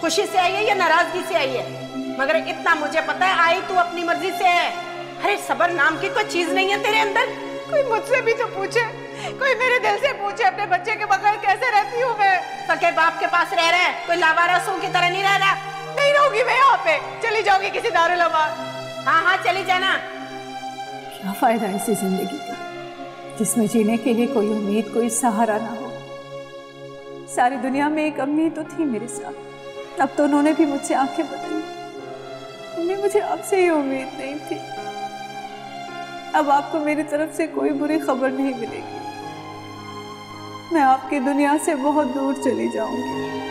खुशी से आई है या नाराजगी से आई है, मगर इतना मुझे पता है आई तू अपनी मर्जी से है। अरे सब्र नाम की कोई चीज नहीं है तेरे अंदर। कोई मुझसे भी तो पूछे, कोई मेरे दिल से पूछे अपने बच्चे के बगैर कैसे रहती हूँ मैं। सके बाप के पास रह रहा है, कोई लावारिसों की तरह नहीं रह रहा। नहीं रहूंगी मैं यहाँ पे, चली जाऊंगी किसी दारुल अमान। हाँ हाँ चली जाना। क्या फायदा ऐसी जिंदगी का जिसमें जीने के लिए कोई उम्मीद, कोई सहारा ना हो। सारी दुनिया में एक अम्मी तो थी मेरे साथ, अब तो उन्होंने भी मुझसे आंखें बदली। उन्हें मुझे आपसे ही उम्मीद नहीं थी। अब आपको मेरी तरफ से कोई बुरी खबर नहीं मिलेगी। मैं आपकी दुनिया से बहुत दूर चली जाऊंगी।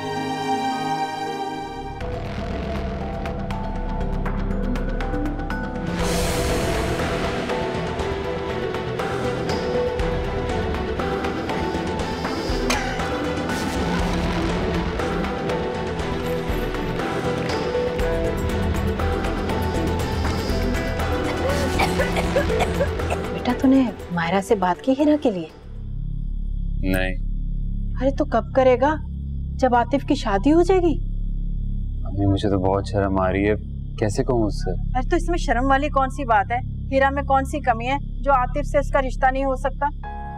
बेटा तूने मायरा से बात की हीरा के लिए? नहीं। अरे तो कब करेगा, जब आतिफ की शादी हो जाएगी? अम्मी मुझे तो बहुत शर्म आ रही है, कैसे कहूँ उससे? अरे तो इसमें शर्म वाली कौन सी बात है? हीरा में कौन सी कमी है जो आतिफ से इसका रिश्ता नहीं हो सकता?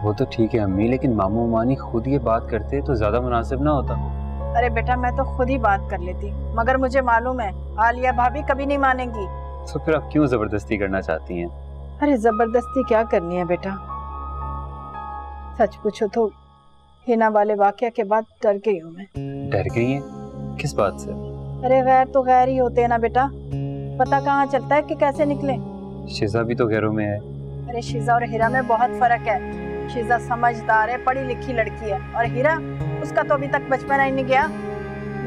वो तो ठीक है अम्मी, लेकिन मामू मानी खुद ये बात करते तो ज्यादा मुनासिब ना होता? अरे बेटा मैं तो खुद ही बात कर लेती, मगर मुझे मालूम है आलिया भाभी कभी नहीं मानेंगी। तो फिर आप क्यों जबरदस्ती करना चाहती हैं? अरे जबरदस्ती क्या करनी है बेटा, सच पूछो तो हिना वाले वाकया के बाद डर गई हूँ मैं। डर गई हैं? किस बात से? अरे गैर तो गैर ही होते हैं ना बेटा, पता कहाँ चलता है कि कैसे निकले। शिजा भी तो घरों में है। अरे शिजा और हीरा में बहुत फर्क है। शिजा समझदार है, पढ़ी लिखी लड़की है, और हीरा उसका तो अभी तक बचपना ही नहीं गया।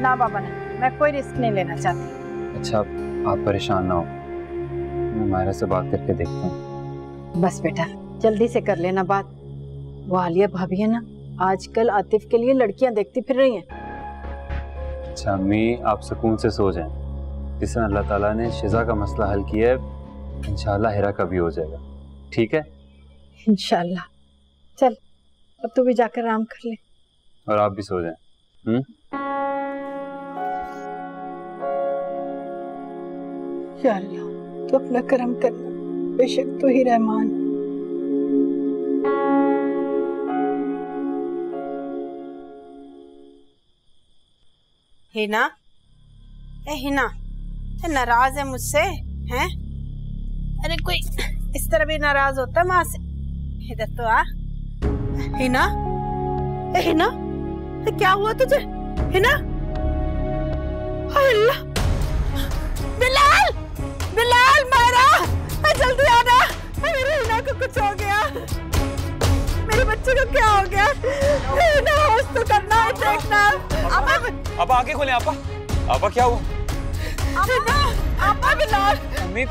ना बाबा ने, मैं कोई रिस्क नहीं लेना चाहती। अच्छा आप परेशान ना हो, मैं मायरा से बात करके देखता हूँ। बस बेटा जल्दी से कर लेना बात। वो आलिया भाभी है ना, आजकल आतिफ के लिए लड़कियां देखती फिर रही हैं। अच्छा अम्मी आप सुकून से सो जाएं, जिस तरह अल्लाह ताला ने शिजा का मसला हल किया है इंशाल्लाह हीरा का भी हो जाएगा, ठीक है? इंशाल्लाह। चल अब तू भी जाकर आराम कर ले। और आप भी सो जाएं। या अल्लाह तू अपना करम करना, बेशक तू ही रहमान। हिना, ए हिना, नाराज है मुझसे हैं? अरे कोई इस तरह भी नाराज होता है माँ से? इधर तो आ। हिना, ए हिना, क्या हुआ तुझे? हिना, अल्लाह, बिलाल, बिलाल, मायरा, जल्दी आना, मेरे हिना को कुछ हो गया, मेरे बच्चे को क्या हो गया? हिना होश तो करना है, देखना। आपा आंखें खोलें। आपा क्या हुआ? हिना, आपा, बिलाल। मम्मी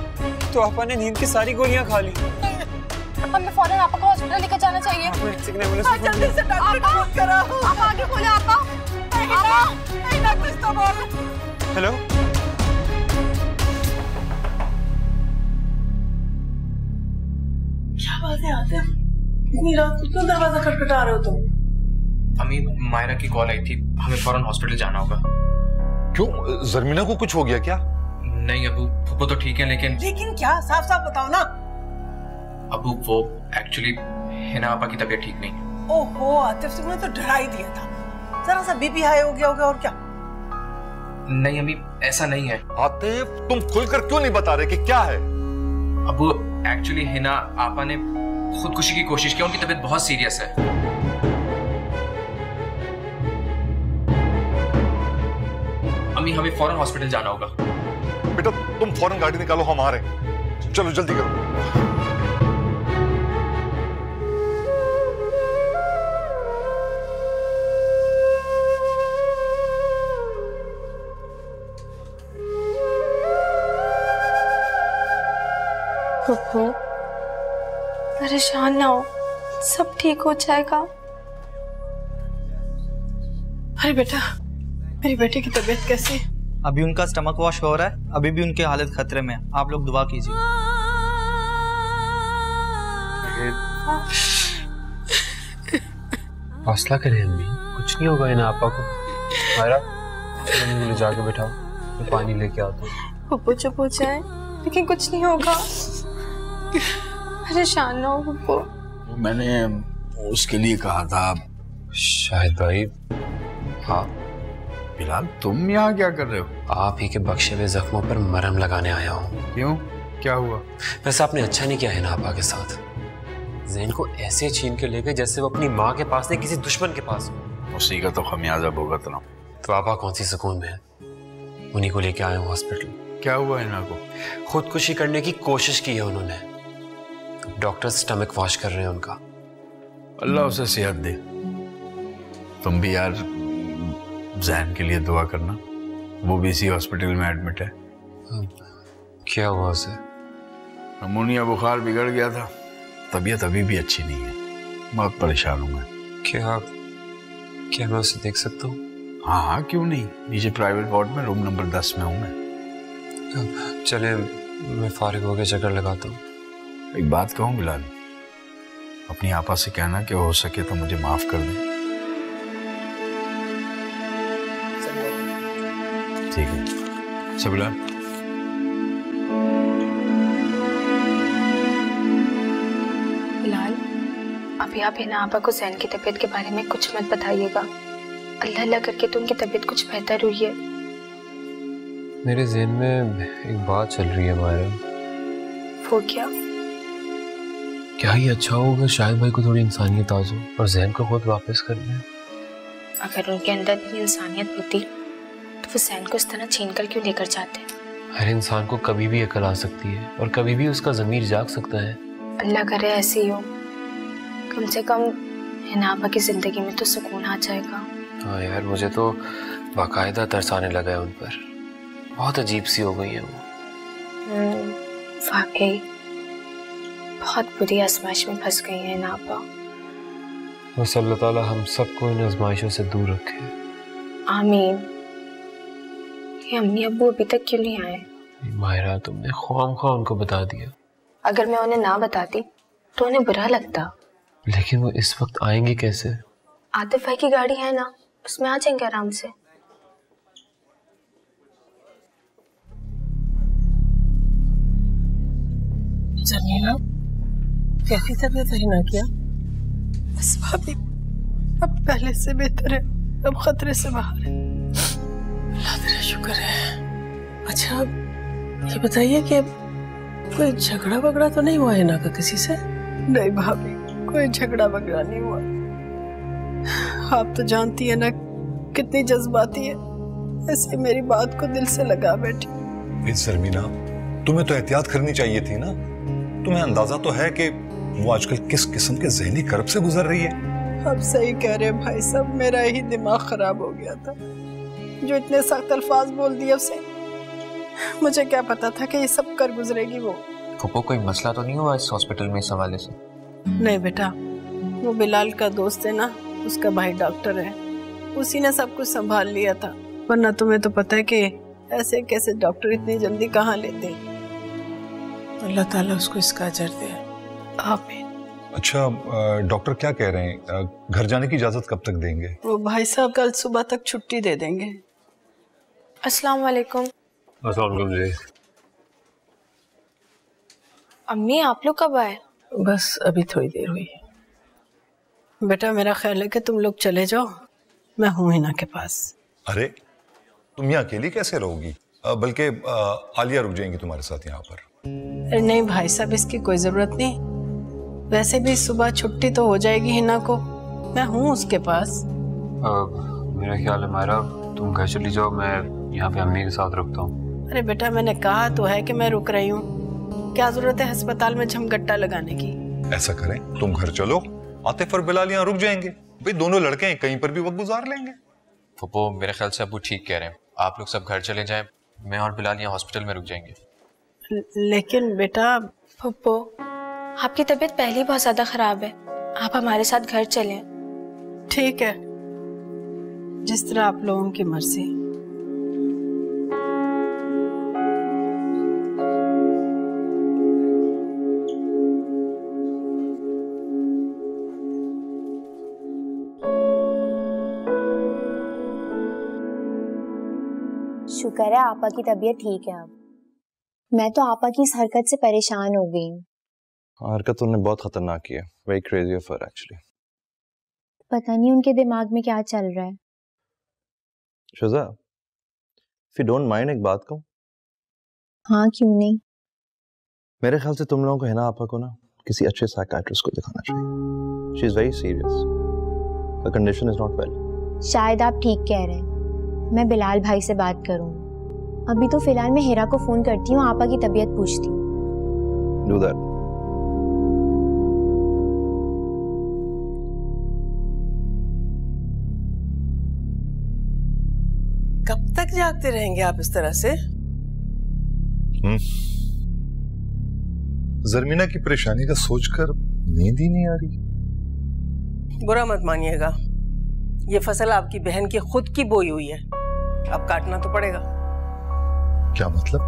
तो आपा ने नींद की सारी गोलियां खा ली। हमें फौरन आपा को हॉस्पिटल लेकर जाना चाहिए। जल्दी से डॉक्टर को फोन करो। आप आगे खोले आपा। हिना कुछ तो बोल। हेलो, क्या बात है आतिफ, इतनी रात को क्यों दरवाजा खटखटा रहे हो तुम? अम्मी मायरा की कॉल आई थी, हमें फौरन हॉस्पिटल जाना होगा। क्यों, जरमीना को कुछ हो गया क्या? नहीं अबू, वो तो ठीक है लेकिन क्या? साफ साफ बताओ ना। अबू वो एक्चुअली हिना आपा की तबीयत ठीक नहीं है। ओहो आतिफ, तुमने तो डरा ही दिया था, जरा सा बीपी हाई हो गया होगा और क्या? नहीं अम्मी ऐसा नहीं है। आतिफ तुम खुलकर क्यों नहीं बता रहे कि क्या है? अबू एक्चुअली हिना आपा ने खुदकुशी की कोशिश की, उनकी तबीयत बहुत सीरियस है। अम्मी हमें फौरन हॉस्पिटल जाना होगा। बेटा तुम फौरन गाड़ी निकालो, हम आ रहे हैं, चलो जल्दी करो। परेशान ना हो, सब ठीक हो जाएगा। अरे बेटा, मेरी बेटी की तबीयत कैसी है? अभी उनका स्टमक वॉश हो रहा है, अभी भी उनकी हालत खतरे में है, आप लोग दुआ कीजिए। हौसला करें अम्मी, कुछ नहीं होगा इन आपा को। मायरा मुझे जाके बिठाओ, मैं पानी लेके आता हूँ। पप्पू चुप हो जाए, लेकिन कुछ नहीं होगा। परेशान ना हो पप्पू। मैंने उसके लिए कहा था। शाहिद भाई। हाँ बिलाल, तुम यहाँ क्या कर रहे हो? आप ही के बख्शे हुए जख्मों पर मरहम लगाने आया हूँ। क्यों, क्या हुआ? वैसे आपने अच्छा नहीं किया है ना आपा के साथ। ज़ैन को ऐसे छीन के ले गए जैसे वो अपनी माँ के पास नहीं किसी दुश्मन के पास हो। उसी का तो खमियाजा भुगतना। तो आपा कौन सी सुकून में है, उन्हीं को लेके आए हूँ हॉस्पिटल। क्या हुआ हिना को? खुदकुशी करने की कोशिश की है उन्होंने। डॉक्टर स्टमक वॉश कर रहे हैं उनका। अल्लाह उसे सेहत दे। तुम भी यार ज़ैन के लिए दुआ करना, वो भी इसी हॉस्पिटल में एडमिट है। क्या हुआ उसे? नमूनिया बुखार बिगड़ गया था, तबीयत अभी भी अच्छी नहीं है, बहुत परेशान हूँ मैं। क्या मैं उसे देख सकता हूँ? हाँ हाँ क्यों नहीं, नीचे प्राइवेट वार्ड में रूम नंबर 10 में हूँ मैं। चले, मैं फारिग होकर चक्कर लगाता हूँ। एक बात कहूँ बिलाल, अपनी आपा से कहना कि हो सके तो मुझे माफ कर दे। ठीक है अच्छा बिलाल। बिलाल, अभी आप हिना आपा को ज़ैन की तबीयत के बारे में कुछ मत बताइएगा। अल्लाह अल्लाह करके तो उनकी तबीयत कुछ बेहतर हुई है। मेरे ज़हन में एक बात चल रही है मायरा। वो क्या? क्या ही अच्छा होगा शाहिद भाई को थोड़ी इंसानियत आ जाए और ज़हन को खुद वापस कर दे। अगर उनके अंदर भी इंसानियत होती तो वो ज़ैन को इस तरह छीन कर क्यों लेकर जाते? हर इंसान को कभी भी अकल आ सकती है और कभी भी उसका ज़मीर जाग सकता है। अल्लाह करे ऐसे ही हो, कम से कम हिना आपा की जिंदगी में तो सुकून आ जाएगा। हाँ यार, मुझे तो बाकायदा तरस आने लगा है उन पर। बहुत अजीब सी हो गई है वो। वाकई बहुत बुरी आजमाइश में फंस गई है हिना आपा। बस अल्लाह ताला हम सबको इन आजमाइशों से दूर रखे। आमीन। ये अम्मी अब्बू अभी तक क्यों नहीं आए? माहिरा, तुमने ख्वाम उनको बता दिया। अगर मैं उन्हें ना बताती तो उन्हें बुरा लगता। लेकिन वो इस वक्त आएंगे कैसे? आतिफ भाई की गाड़ी है ना, उसमें आ जाएंगे आराम से। जमीला, कैसी तबीयत है हिना की? बस भाभी, अब पहले से बेहतर है, अब खतरे से बाहर है। अल्लाह तेरा शुक्र है। अच्छा ये बताइए कि कोई झगड़ा वगड़ा तो नहीं हुआ हिना का किसी से? नहीं भाभी, कोई झगड़ा वगड़ा नहीं हुआ। आप तो जानती है ना कितनी जज्बाती है, ऐसे मेरी बात को दिल से लगा बैठी। शर्मीना, तुम्हें तो एहतियात करनी चाहिए थी ना। तुम्हें अंदाजा तो है कि वो आजकल किस किस्म के ज़हनी कर्ब से गुजर रही है। अब सही कह रहे भाई साहब, मेरा ही दिमाग खराब हो गया था जो इतने सख्त अल्फाज बोल दिए उसे। मुझे क्या पता था कि ये सब कर गुजरेगी वो। फूफो, कोई मसला तो नहीं हुआ इस हॉस्पिटल में इस हवाले से? नहीं बेटा, वो बिलाल का दोस्त है ना, उसका भाई डॉक्टर है, उसी ने सब कुछ संभाल लिया था। वरना तुम्हें तो पता है कि ऐसे कैसे डॉक्टर इतनी जल्दी कहाँ लेते हैं। अल्लाह ताला उसको इसका अजर दे। आमीन। अच्छा, डॉक्टर क्या कह रहे हैं, घर जाने की इजाजत कब तक देंगे? वो भाई साहब कल सुबह तक छुट्टी दे देंगे। अस्सलाम वालेकुम। अस्सलाम वालेकुम जी। अम्मी, आप लोग कब आए? बस अभी थोड़ी देर हुई है। बेटा मेरा ख्याल है कि तुम लोग चले जाओ, मैं हूँ हिना के पास। अरे तुम यहाँ अकेली कैसे रहोगी? बल्कि आलिया रुक जाएंगी तुम्हारे साथ यहाँ पर। अरे नहीं भाई साहब, इसकी कोई जरूरत नहीं। वैसे भी सुबह छुट्टी तो हो जाएगी हिना को, मैं हूँ उसके पास। मेरा ख्याल है मायरा, तुम घर चली जाओ, मैं यहाँ पे अम्मी के साथ रुकता हूँ। अरे बेटा मैंने कहा तो है कि मैं रुक रही हूँ, क्या जरूरत है अस्पताल में झमगट्टा लगाने की। ऐसा करें, तुम घर चलो, आतिफ और बिलाल यहाँ रुक जाएंगे। भाई दोनों लड़के हैं, कहीं पर भी वक्त गुजार लेंगे। फूफो, मेरे ख्याल से अबू ठीक कह रहे हैं, आप लोग सब घर चले जाएं, मैं और बिलाल यहाँ हॉस्पिटल में रुक जाएंगे। लेकिन बेटा। फूफो, आपकी तबीयत पहले ही बहुत ज्यादा खराब है, आप हमारे साथ घर चलें। ठीक है, जिस तरह आप लोगों की मर्जी। शुक्र है आपा की तबीयत ठीक है अब। मैं तो आपा की इस हरकत से परेशान हो गई हूँ। हरकत उन्होंने बहुत खतरनाक की है। Very crazy of her actually. पता नहीं उनके दिमाग में क्या चल रहा है। शिजा, इफ यू डोंट माइंड एक बात कहूं? हाँ क्यों नहीं। मेरे ख्याल से तुम लोगों को हिना आपा को ना किसी अच्छे साइकियाट्रिस्ट को दिखाना चाहिए। She is very serious. The condition is not well. शायद आप ठीक कह रहे हैं। मैं बिलाल भाई से बात करूँ। अभी तो फिलहाल मैं हिरा को फोन करती हूँ, आपा की तबीयत पूछती हूँ। Do that. कब तक जागते रहेंगे आप इस तरह से? जरमीना की परेशानी का सोचकर नींद ही नहीं आ रही। बुरा मत मानिएगा, ये फसल आपकी बहन की खुद की बोई हुई है, अब काटना तो पड़ेगा। क्या मतलब?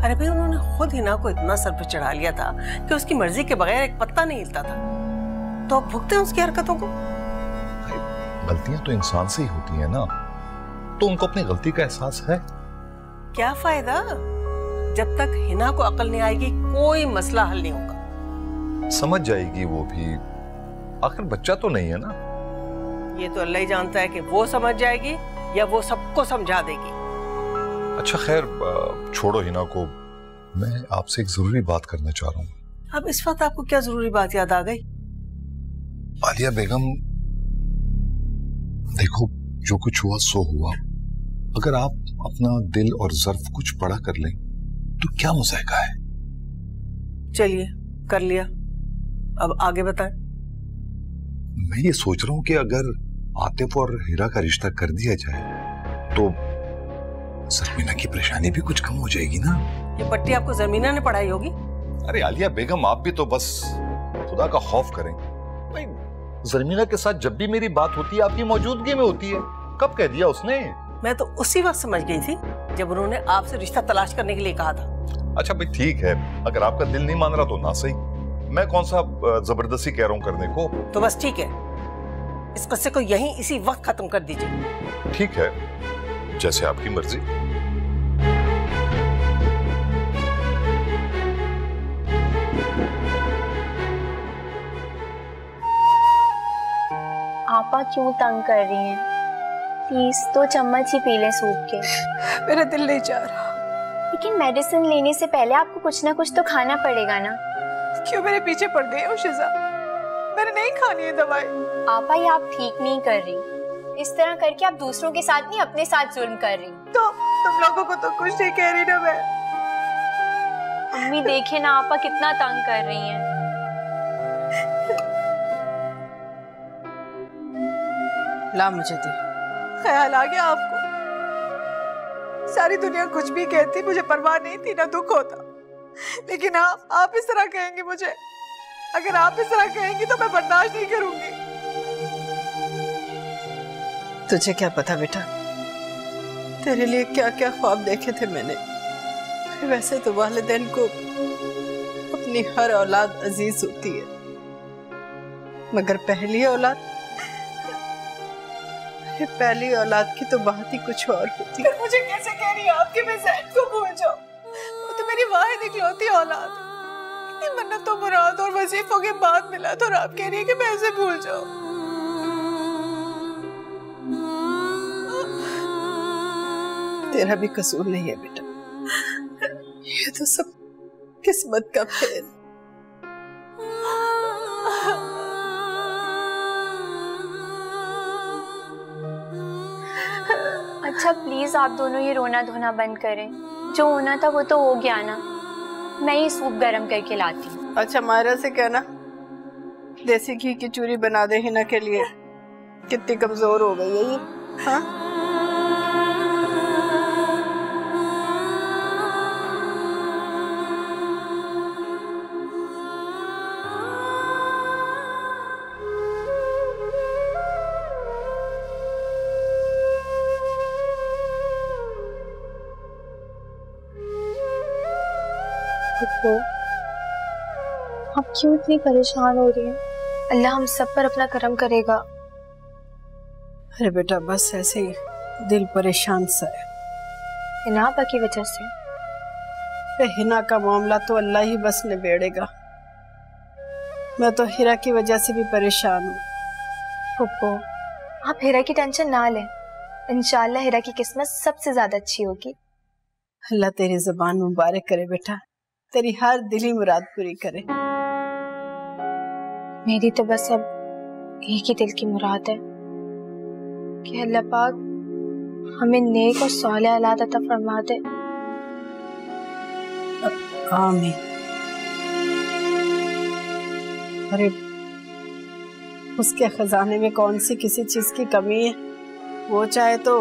अरे भाई, उन्होंने खुद हिना को इतना सर पे चढ़ा लिया था कि उसकी मर्जी के बगैर एक पत्ता नहीं हिलता था, तो अब भुगते हैं उसकी हरकतों को। गलतियां तो इंसान से ही होती है ना, तो उनको अपनी गलती का एहसास है। क्या फायदा, जब तक हिना को अकल नहीं आएगी कोई मसला हल नहीं होगा। समझ जाएगी वो भी, आखिर बच्चा तो नहीं है ना। ये तो अल्लाह ही जानता है कि वो समझ जाएगी या वो सबको समझा देगी। अच्छा खैर, छोड़ो हिना को, मैं आपसे एक जरूरी बात करना चाह रहा हूँ। अब इस वक्त आपको क्या जरूरी बात याद आ गई? आलिया बेगम, देखो जो कुछ हुआ सो हुआ। अगर आप अपना दिल और ज़र्फ कुछ बड़ा कर लें तो क्या मुज़ायका है? चलिए, कर लिया, अब आगे बताएं। मैं ये सोच रहा हूँ कि अगर आतिफ और हीरा का रिश्ता कर दिया जाए तो ज़रमीना की परेशानी भी कुछ कम हो जाएगी ना। ये पट्टी आपको ज़रमीना ने पढ़ाई होगी? अरे आलिया बेगम, आप भी तो बस खुदा का खौफ करें। भाई, ज़रमीना के साथ जब भी मेरी बात होती है आपकी मौजूदगी में होती है। कब कह दिया उसने? मैं तो उसी वक्त समझ गई थी जब उन्होंने आपसे रिश्ता तलाश करने के लिए कहा था। अच्छा भाई ठीक है, अगर आपका दिल नहीं मान रहा तो ना सही, मैं कौन सा जबरदस्ती कह रहा हूँ करने को। तो बस ठीक है, इस किस्से को यहीं इसी वक्त खत्म कर दीजिए। ठीक है, जैसे आपकी मर्जी। आपा क्यों तंग कर रही हैं? प्लीज 2 चम्मच ही पी लें सूप के। मेरा दिल नहीं चाह रहा। लेकिन मेडिसिन लेने से पहले आपको कुछ ना कुछ तो खाना पड़ेगा ना। क्यों मेरे पीछे पड़ गई हो शिजा? मैंने नहीं खानी है दवाई। आपा, ये आप ठीक नहीं कर रही। इस तरह करके आप दूसरों के साथ नहीं अपने साथ जुल्म कर रही। तो तुम लोगों को तो कुछ नहीं कह रही ना मैं। अम्मी देखे ना, आपा कितना तंग कर रही हैं। ला मुझे दे। ख्याल आ गया आपको? सारी दुनिया कुछ भी कहती, मुझे परवाह नहीं थी, ना दुख होता। लेकिन आप इस तरह कहेंगी मुझे? अगर आप इस तरह कहेंगी तो मैं बर्दाश्त नहीं करूंगी। तुझे क्या पता बेटा, तेरे लिए क्या क्या ख्वाब देखे थे मैंने। वैसे तो वालिदैन को अपनी हर औलाद अजीज होती है, मगर पहली औलाद की तो बात ही कुछ और होती है। मुझे कैसे कह रही है आप कि मैं ज़ैन को भूल जाऊं? वो तो मेरी वाहिद इकलौती औलाद। इतनी मन्नतों मुराद और वजीफों के बाद मिला तो आप कह रही है कि मैं उसे भूल जाऊं। तेरा भी कसूर नहीं है बेटा, ये तो सब किस्मत का खेल। अच्छा प्लीज आप दोनों ये रोना धोना बंद करें। जो होना था वो तो हो गया ना। मैं ये सूप गरम करके लाती हूँ। अच्छा मायरा से कहना देसी घी की चूरी बना दे हिना के लिए। कितनी कमजोर हो गई है ये। हाँ आप क्यों इतनी परेशान हो रही हैं? अल्लाह हम सब पर अपना करम करेगा। अरे बेटा बस ऐसे ही दिल परेशान सा है। हिना आपा की वजह से? हिना का मामला तो अल्लाह ही बस निबेड़ेगा। मैं तो हीरा की वजह से भी परेशान हूँ। फुप्पो, आप हीरा की टेंशन ना लें। इंशाल्लाह हीरा की किस्मत सबसे ज्यादा अच्छी होगी। अल्लाह तेरी ज़बान मुबारक करे बेटा, तेरी हर दिली मुराद पूरी करे। मेरी तो बस अब एक ही दिल की मुराद है कि अल्लाह पाक हमें नेक और सालेह औलाद अता फरमा दे। आमीन। अरे उसके खजाने में कौन सी किसी चीज की कमी है? वो चाहे तो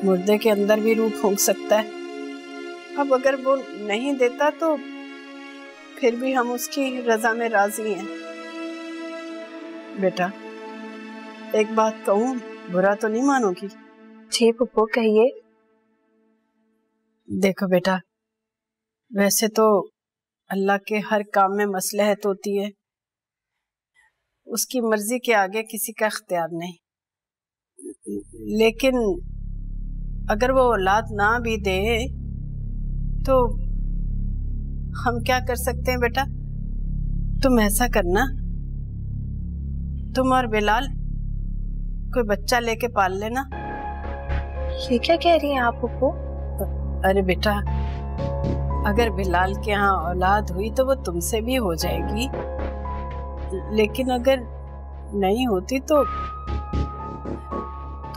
मुर्दे के अंदर भी रूह फूंक सकता है। अब अगर वो नहीं देता तो फिर भी हम उसकी रजा में राजी हैं। बेटा एक बात कहूँ, बुरा तो नहीं मानोगी? जी पुप्पो कहिए। देखो बेटा, वैसे तो अल्लाह के हर काम में मसलहत होती है, उसकी मर्जी के आगे किसी का इख्तियार नहीं। लेकिन अगर वो औलाद ना भी दे तो हम क्या कर सकते हैं बेटा? तुम ऐसा करना, तुम और बिलाल कोई बच्चा लेके पाल लेना। ये क्या कह रही हैं आप पुप्पो? अरे बेटा, अगर बिलाल के यहाँ औलाद हुई तो वो तुमसे भी हो जाएगी, लेकिन अगर नहीं होती तो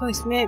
इसमें